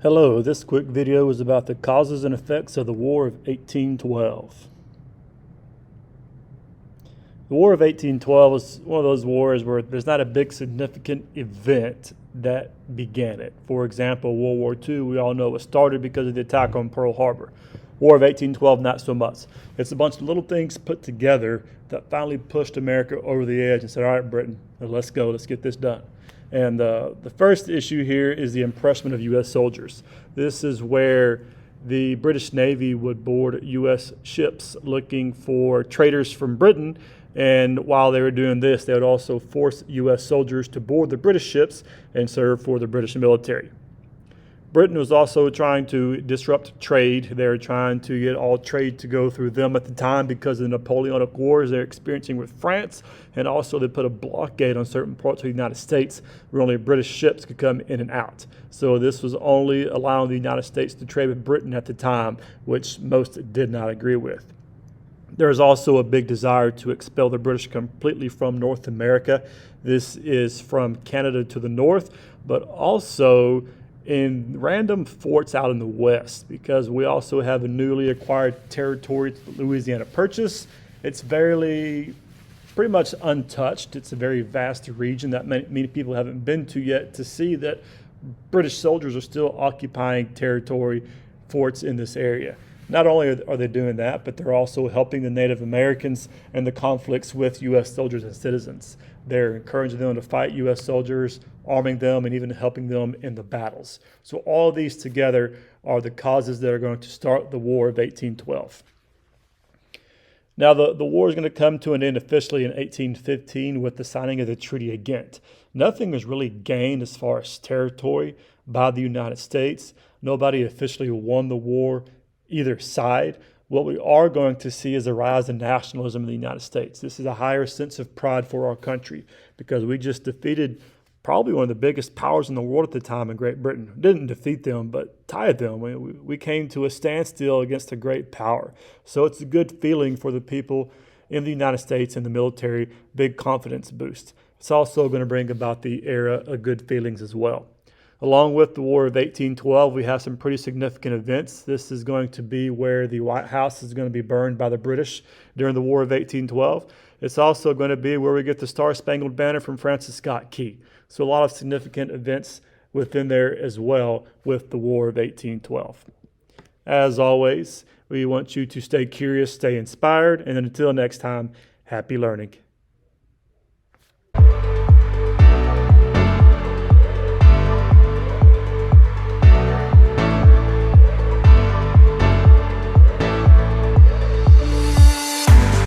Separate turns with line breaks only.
Hello, this quick video is about the causes and effects of the War of 1812. The War of 1812 is one of those wars where there's not a big significant event that began it. For example, World War II, we all know it started because of the attack on Pearl Harbor. War of 1812, not so much. It's a bunch of little things put together that finally pushed America over the edge and said, all right, Britain, let's go, let's get this done. And the first issue here is the impressment of U.S. soldiers. This is where the British Navy would board U.S. ships looking for traders from Britain. And while they were doing this, they would also force U.S. soldiers to board the British ships and serve for the British military. Britain was also trying to disrupt trade. They were trying to get all trade to go through them at the time because of the Napoleonic Wars they're experiencing with France. And also they put a blockade on certain parts of the United States where only British ships could come in and out. So this was only allowing the United States to trade with Britain at the time, which most did not agree with. There is also a big desire to expel the British completely from North America. This is from Canada to the north, but also in random forts out in the west, because we also have a newly acquired territory to the Louisiana Purchase. It's pretty much untouched. It's a very vast region that many people haven't been to yet to see that British soldiers are still occupying territory, forts in this area. Not only are they doing that, but they're also helping the Native Americans in the conflicts with U.S. soldiers and citizens. They're encouraging them to fight U.S. soldiers, arming them, and even helping them in the battles. So all of these together are the causes that are going to start the War of 1812. Now, the war is going to come to an end officially in 1815 with the signing of the Treaty of Ghent. Nothing was really gained as far as territory by the United States. Nobody officially won the war either side. What we are going to see is a rise in nationalism in the United States. This is a higher sense of pride for our country because we just defeated probably one of the biggest powers in the world at the time in Great Britain. Didn't defeat them, but tied them. We came to a standstill against a great power. So it's a good feeling for the people in the United States and the military, big confidence boost. It's also going to bring about the era of good feelings as well. Along with the War of 1812, we have some pretty significant events. This is going to be where the White House is going to be burned by the British during the War of 1812. It's also going to be where we get the Star-Spangled Banner from Francis Scott Key. So a lot of significant events within there as well with the War of 1812. As always, we want you to stay curious, stay inspired, and until next time, happy learning.